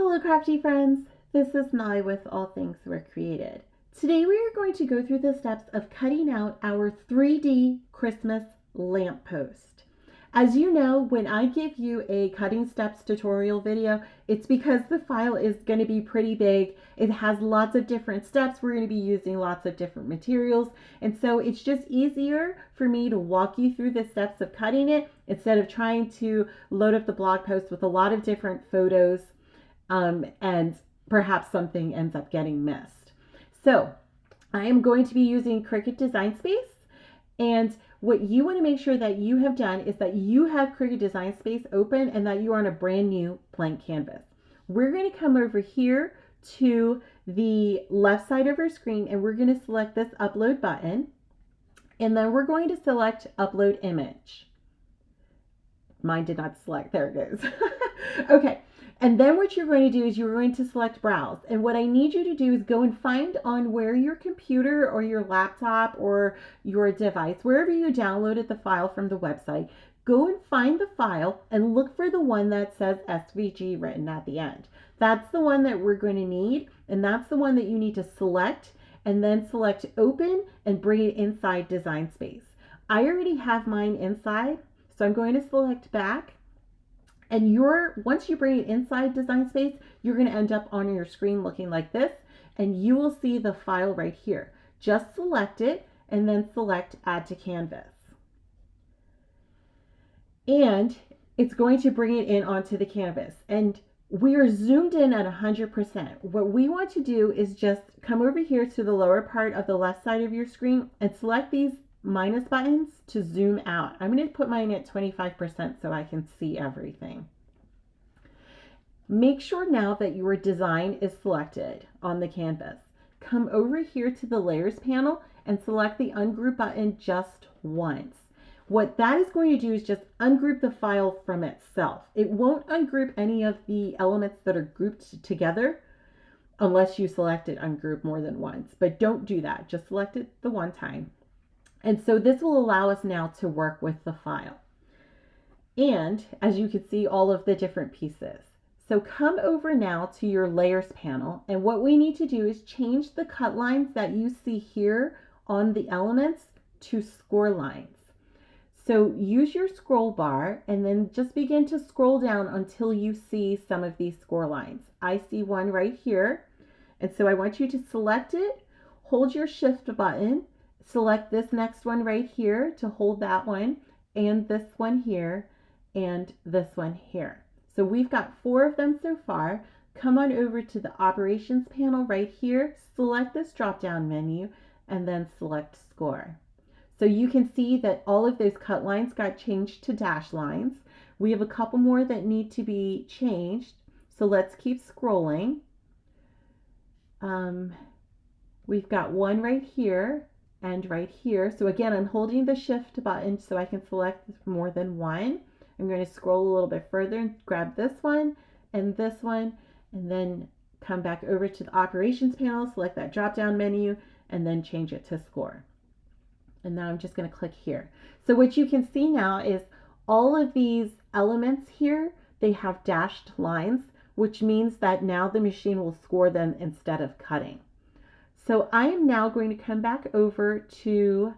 Hello crafty friends, this is Nye with All Things Were Created. Today we are going to go through the steps of cutting out our 3D Christmas lamppost. As you know, when I give you a cutting steps tutorial video, it's because the file is going to be pretty big. It has lots of different steps. We're going to be using lots of different materials. And so it's just easier for me to walk you through the steps of cutting it instead of trying to load up the blog post with a lot of different photos. And perhaps something ends up getting missed. So I am going to be using Cricut Design Space, and what you want to make sure that you have done is that you have Cricut Design Space open and that you are on a brand new blank canvas. We're going to come over here to the left side of our screen and we're going to select this upload button, and then we're going to select upload image. Mine did not select, there it goes. Okay. And then what you're going to do is you're going to select browse. And what I need you to do is go and find on where your computer or your laptop or your device, wherever you downloaded the file from the website, go and find the file and look for the one that says SVG written at the end. That's the one that we're going to need. And that's the one that you need to select and then select open and bring it inside Design Space. I already have mine inside, so I'm going to select back. And once you bring it inside Design Space, you're going to end up on your screen looking like this, and you will see the file right here. Just select it and then select Add to Canvas. And it's going to bring it in onto the canvas. And we are zoomed in at 100%. What we want to do is just come over here to the lower part of the left side of your screen and select these minus buttons to zoom out. I'm going to put mine at 25% so I can see everything. Make sure now that your design is selected on the canvas. Come over here to the layers panel and select the ungroup button just once. What that is going to do is just ungroup the file from itself. It won't ungroup any of the elements that are grouped together unless you select it ungroup more than once, but don't do that. Just select it the one time. And so this will allow us now to work with the file. And as you can see, all of the different pieces. So come over now to your layers panel. And what we need to do is change the cut lines that you see here on the elements to score lines. So use your scroll bar and then just begin to scroll down until you see some of these score lines. I see one right here. And so I want you to select it, hold your shift button, select this next one right here to hold that one, and this one here, and this one here. So we've got 4 of them so far. Come on over to the operations panel right here, select this drop-down menu, and then select score. So you can see that all of those cut lines got changed to dash lines. We have a couple more that need to be changed. So let's keep scrolling. We've got one right here and right here. So again, I'm holding the shift button so I can select more than one. I'm going to scroll a little bit further and grab this one, and then come back over to the operations panel, select that drop down menu, and then change it to score. And now I'm just going to click here. So what you can see now is all of these elements here, they have dashed lines, which means that now the machine will score them instead of cutting. So I am now going to come back over to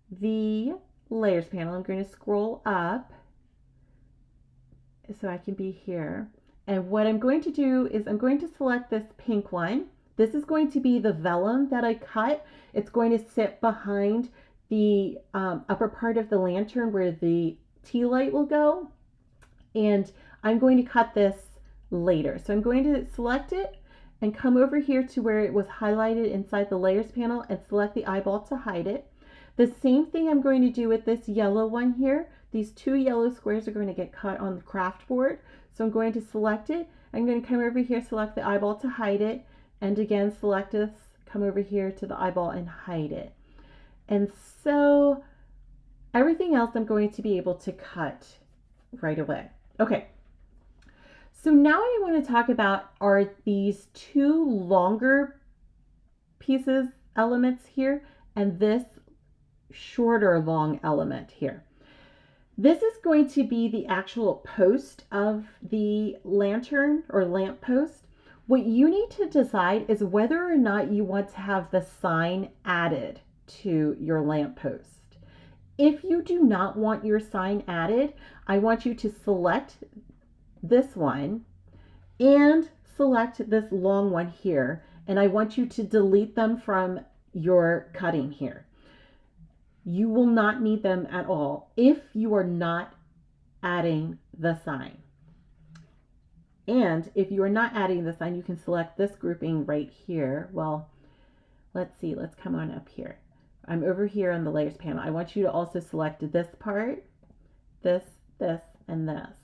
the layers panel. I'm going to scroll up so I can be here. And what I'm going to do is I'm going to select this pink one. This is going to be the vellum that I cut. It's going to sit behind the upper part of the lantern where the tea light will go. And I'm going to cut this later. So I'm going to select it and come over here to where it was highlighted inside the layers panel and select the eyeball to hide it. The same thing I'm going to do with this yellow one here. These 2 yellow squares are going to get cut on the craft board. So I'm going to select it. I'm going to come over here, select the eyeball to hide it, and again select this, come over here to the eyeball and hide it. And so everything else I'm going to be able to cut right away. Okay. So now what I want to talk about are these 2 longer pieces, elements here, and this shorter long element here. This is going to be the actual post of the lantern or lamp post. What you need to decide is whether or not you want to have the sign added to your lamp post. If you do not want your sign added, I want you to select this one and select this long one here. And I want you to delete them from your cutting here. You will not need them at all if you are not adding the sign. And if you are not adding the sign, you can select this grouping right here. Well, let's see, let's come on up here. I'm over here on the layers panel. I want you to also select this part, this, and this.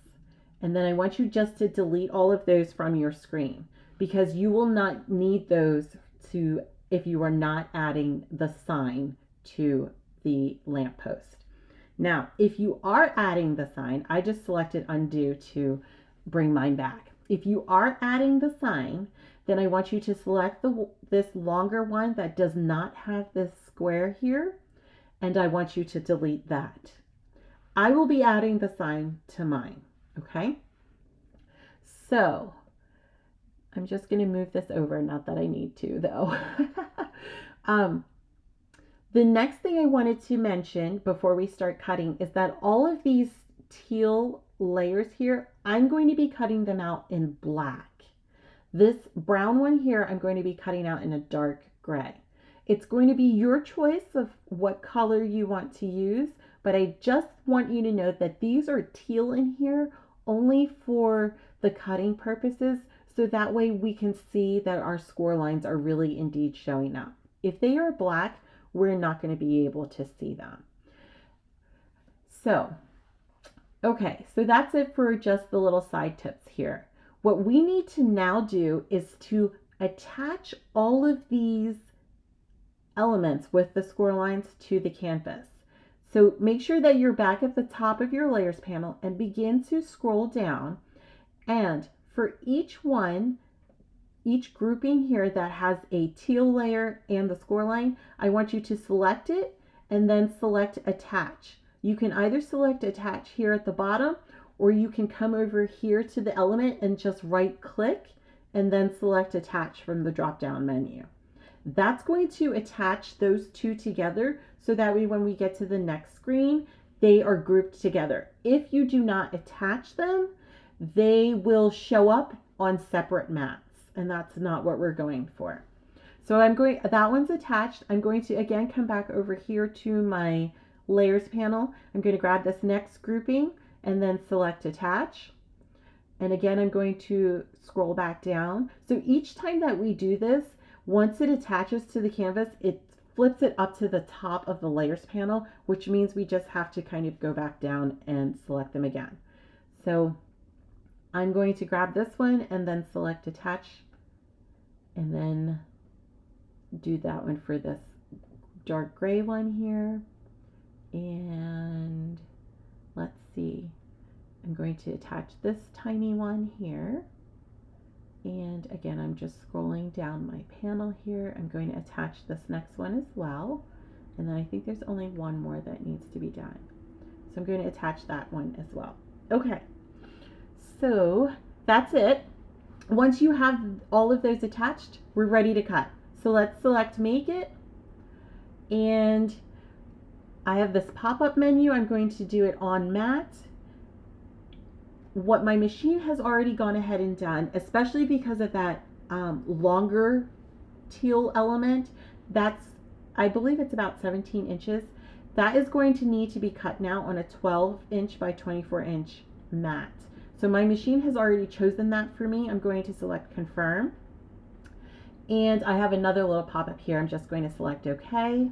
And then I want you just to delete all of those from your screen because you will not need those if you are not adding the sign to the lamppost. Now, if you are adding the sign, I just selected undo to bring mine back. If you are adding the sign, then I want you to select this longer one that does not have this square here, and I want you to delete that. I will be adding the sign to mine, okay? So I'm just going to move this over, not that I need to though. The next thing I wanted to mention before we start cutting is that all of these teal layers here, I'm going to be cutting them out in black. This brown one here, I'm going to be cutting out in a dark gray. It's going to be your choice of what color you want to use, but I just want you to know that these are teal in here only for the cutting purposes, so that way we can see that our score lines are really indeed showing up. If they are black, we're not going to be able to see them. So, okay, so that's it for just the little side tips here. What we need to now do is to attach all of these elements with the score lines to the canvas. So make sure that you're back at the top of your layers panel and begin to scroll down. And for each one, each grouping here that has a teal layer and the score line, I want you to select it and then select attach. You can either select attach here at the bottom, or you can come over here to the element and just right click and then select attach from the drop down menu. That's going to attach those two together so that way when we get to the next screen, they are grouped together. If you do not attach them, they will show up on separate mats, and that's not what we're going for. So that one's attached. I'm going to again come back over here to my layers panel. I'm going to grab this next grouping and then select attach. And again, I'm going to scroll back down. So each time that we do this, once it attaches to the canvas, it flips it up to the top of the layers panel, which means we just have to kind of go back down and select them again. So I'm going to grab this one and then select attach, and then do that one for this dark gray one here. And let's see, I'm going to attach this tiny one here. And again, I'm just scrolling down my panel here. I'm going to attach this next one as well. And then I think there's only one more that needs to be done. So I'm going to attach that one as well. Okay, so that's it. Once you have all of those attached, we're ready to cut. So let's select make it. And I have this pop-up menu. I'm going to do it on mat. What my machine has already gone ahead and done, especially because of that longer teal element, I believe it's about 17 inches. That is going to need to be cut now on a 12-inch by 24-inch mat. So my machine has already chosen that for me. I'm going to select confirm. And I have another little pop-up here. I'm just going to select OK.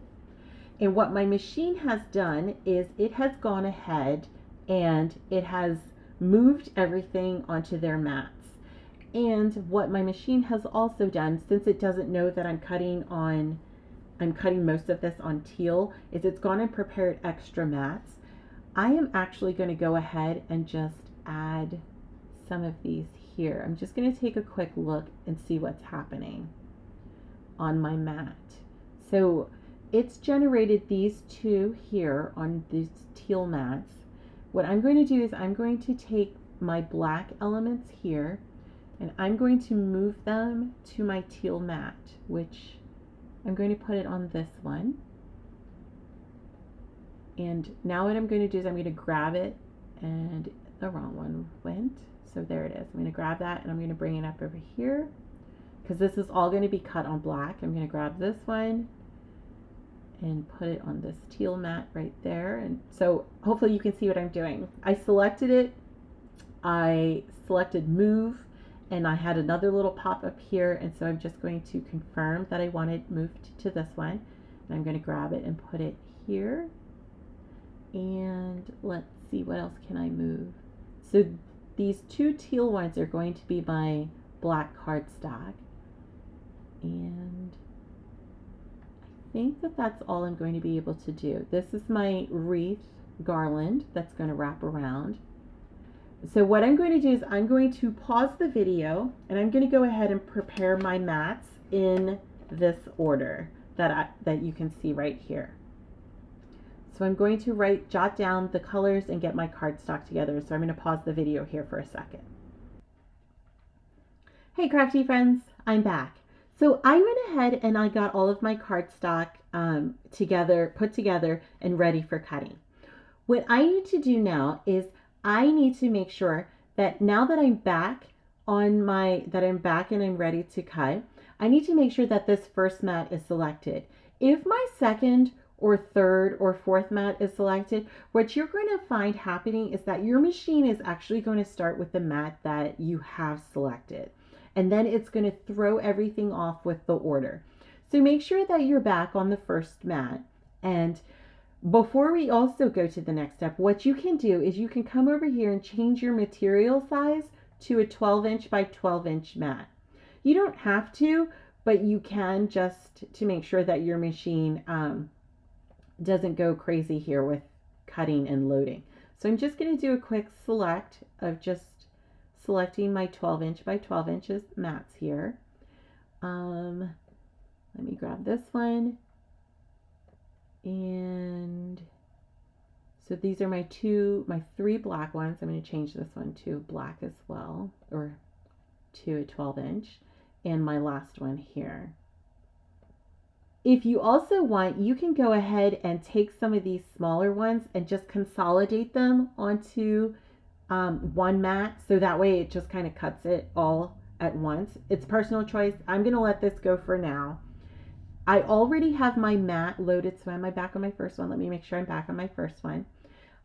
And what my machine has done is it has gone ahead and it has moved everything onto their mats. And what my machine has also done, since it doesn't know that I'm cutting most of this on teal, is it's gone and prepared extra mats. I am actually going to go ahead and just add some of these here. I'm just going to take a quick look and see what's happening on my mat. So it's generated these two here on these teal mats. what I'm going to do is I'm going to take my black elements here and I'm going to move them to my teal mat, which I'm going to put it on this one. And now what I'm going to do is I'm going to grab it, and the wrong one went. So there it is. I'm going to grab that and I'm going to bring it up over here because this is all going to be cut on black. I'm going to grab this one and put it on this teal mat right there. And so hopefully you can see what I'm doing. I selected it, I selected move, and I had another little pop up here, and so I'm just going to confirm that I want it moved to this one. And I'm going to grab it and put it here. And let's see, what else can I move? So these two teal ones are going to be my black cardstock. And I think that that's all I'm going to be able to do. This is my wreath garland that's going to wrap around. So what I'm going to do is I'm going to pause the video and I'm going to go ahead and prepare my mats in this order that you can see right here. So I'm going to jot down the colors and get my cardstock together. So I'm going to pause the video here for a second. Hey crafty friends, I'm back. So I went ahead and I got all of my cardstock put together and ready for cutting. What I need to do now is I need to make sure that now that I'm back and I'm ready to cut, I need to make sure that this first mat is selected. If my second or third or fourth mat is selected, what you're going to find happening is that your machine is actually going to start with the mat that you have selected. And then it's going to throw everything off with the order. So make sure that you're back on the first mat. And before we also go to the next step, what you can do is you can come over here and change your material size to a 12-inch by 12-inch mat. You don't have to, but you can, just to make sure that your machine doesn't go crazy here with cutting and loading. So I'm just going to do a quick select of just selecting my 12-inch by 12 inches mats here. Let me grab this one. And so these are my three black ones. I'm going to change this one to black as well, or to a 12-inch, and my last one here. If you also want, you can go ahead and take some of these smaller ones and just consolidate them onto one mat, so that way it just kind of cuts it all at once. It's personal choice. I'm going to let this go for now. I already have my mat loaded, so am I back on my first one? Let me make sure I'm back on my first one.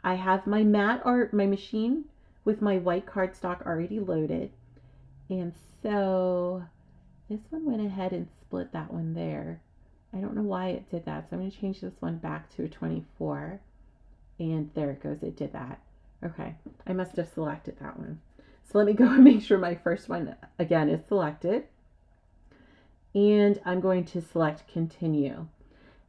I have my mat, or my machine with my white cardstock already loaded. And so this one went ahead and split that one there. I don't know why it did that, so I'm going to change this one back to a 24. And there it goes, it did that. Okay, I must have selected that one. So let me go and make sure my first one again is selected. And I'm going to select continue.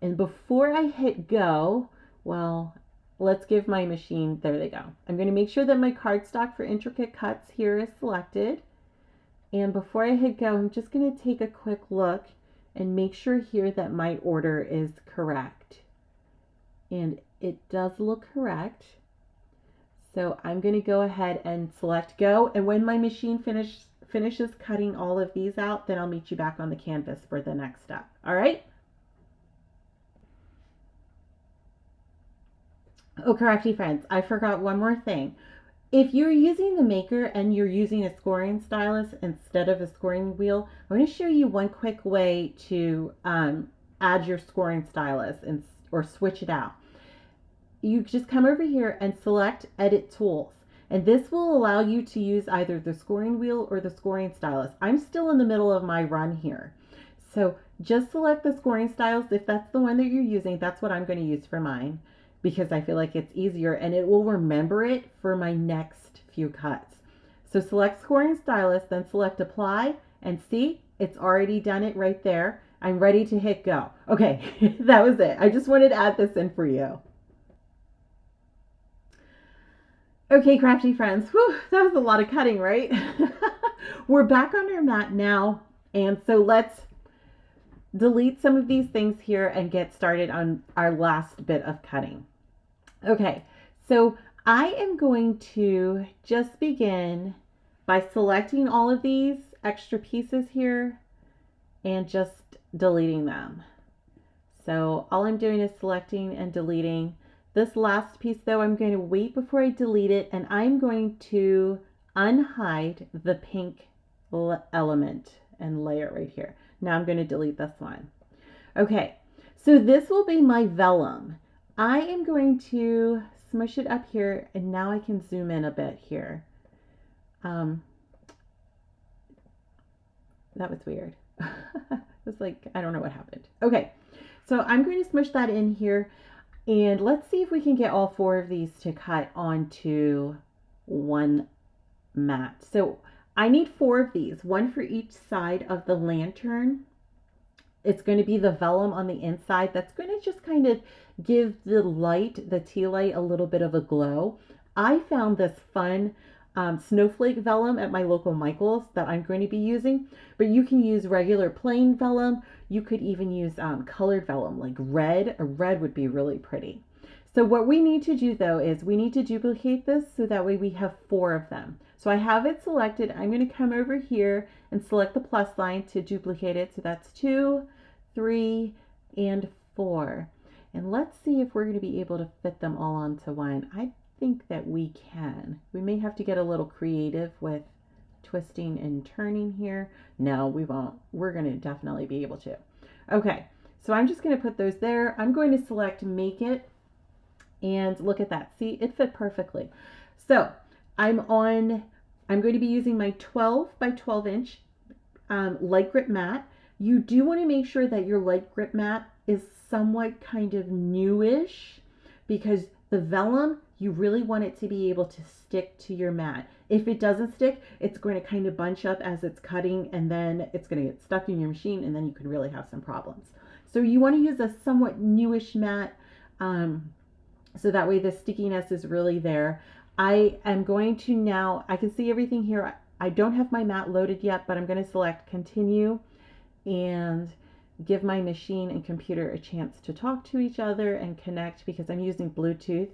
And before I hit go, well, let's give my machine, there they go. I'm going to make sure that my cardstock for intricate cuts here is selected. And before I hit go, I'm just going to take a quick look and make sure here that my order is correct. And it does look correct. So I'm going to go ahead and select go. And when my machine finishes cutting all of these out, then I'll meet you back on the canvas for the next step. All right? Oh, crafty friends, I forgot one more thing. If you're using the maker and you're using a scoring stylus instead of a scoring wheel, I'm going to show you one quick way to add your scoring stylus or switch it out. You just come over here and select edit tools. And this will allow you to use either the scoring wheel or the scoring stylus. I'm still in the middle of my run here. So just select the scoring stylus. If that's the one that you're using, that's what I'm going to use for mine, because I feel like it's easier and it will remember it for my next few cuts. So select scoring stylus, then select apply, and see, it's already done it right there. I'm ready to hit go. Okay, that was it. I just wanted to add this in for you. Okay, crafty friends, whew, that was a lot of cutting, right? We're back on our mat now, and so let's delete some of these things here and get started on our last bit of cutting. Okay, so I am going to just begin by selecting all of these extra pieces here and just deleting them. So all I'm doing is selecting and deleting. This last piece though, I'm going to wait before I delete it, and I'm going to unhide the pink element and layer right here. Now I'm going to delete this one. Okay, so this will be my vellum. I am going to smush it up here, and now I can zoom in a bit here. That was weird. It was like, I don't know what happened. Okay, so I'm going to smush that in here, and let's see if we can get all 4 of these to cut onto one mat. So I need 4 of these, 1 for each side of the lantern. It's going to be the vellum on the inside that's going to just kind of give the light, the tea light, a little bit of a glow. I found this fun snowflake vellum at my local Michael's that I'm going to be using, but you can use regular plain vellum. You could even use colored vellum like red. A red would be really pretty. So what we need to do though is we need to duplicate this so that way we have 4 of them. So I have it selected. I'm going to come over here and select the plus sign to duplicate it. So that's 2, 3, and 4. And let's see if we're going to be able to fit them all onto one. I think that we can. We may have to get a little creative with twisting and turning here. No, we won't. We're going to definitely be able to. Okay, so I'm just going to put those there. I'm going to select Make It, and look at that. See, it fit perfectly. So I'm going to be using my 12 by 12 inch light grip mat. You do want to make sure that your light grip mat is somewhat kind of newish, because the vellum, you really want it to be able to stick to your mat. If it doesn't stick, it's going to kind of bunch up as it's cutting, and then it's going to get stuck in your machine, and then you could really have some problems. So you want to use a somewhat newish mat, so that way the stickiness is really there. I am going to now, I can see everything here. I don't have my mat loaded yet, but I'm going to select Continue and give my machine and computer a chance to talk to each other and connect, because I'm using Bluetooth.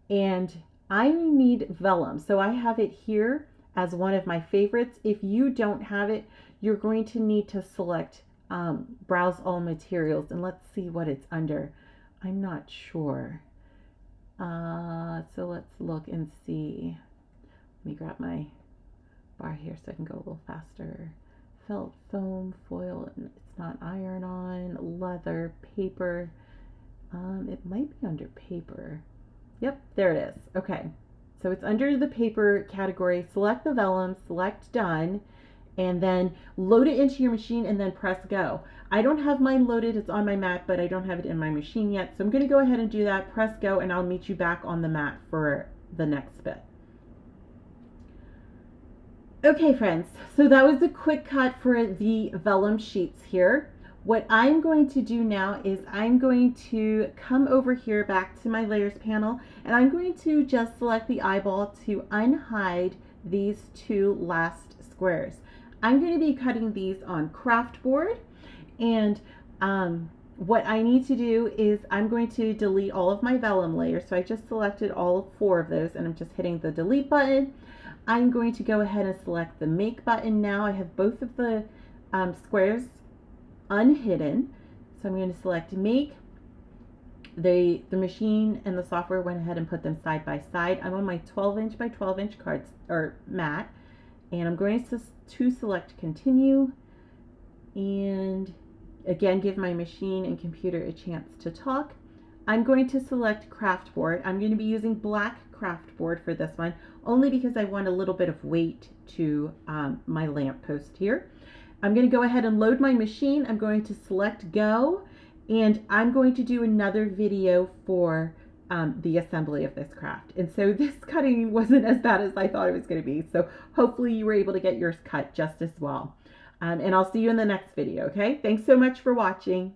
And I need vellum, so I have it here as one of my favorites. If you don't have it, you're going to need to select Browse All Materials, and let's see what it's under. I'm not sure. So let's look and see. Let me grab my bar here so I can go a little faster. Felt, foam, foil, it's not iron-on, leather, paper. It might be under paper. Yep, there it is. Okay, so it's under the paper category. Select the vellum, select Done, and then load it into your machine and then press Go. I don't have mine loaded, it's on my mat, but I don't have it in my machine yet. So I'm going to go ahead and do that, press Go, and I'll meet you back on the mat for the next bit. Okay friends, so that was a quick cut for the vellum sheets here. What I'm going to do now is I'm going to come over here back to my layers panel, and I'm going to just select the eyeball to unhide these 2 last squares. I'm going to be cutting these on craft board, and what I need to do is I'm going to delete all of my vellum layers. So I just selected all 4 of those, and I'm just hitting the delete button. I'm going to go ahead and select the make button now. I have both of the squares unhidden, so I'm going to select make. The machine and the software went ahead and put them side by side. I'm on my 12-inch by 12-inch cards or mat, and I'm going to select Continue, and again give my machine and computer a chance to talk. I'm going to select craft board. I'm going to be using black craft board for this one, only because I want a little bit of weight to my lamp post here. I'm going to go ahead and load my machine. I'm going to select Go, and I'm going to do another video for the assembly of this craft. And so this cutting wasn't as bad as I thought it was going to be. So hopefully you were able to get yours cut just as well. And I'll see you in the next video, okay? Thanks so much for watching.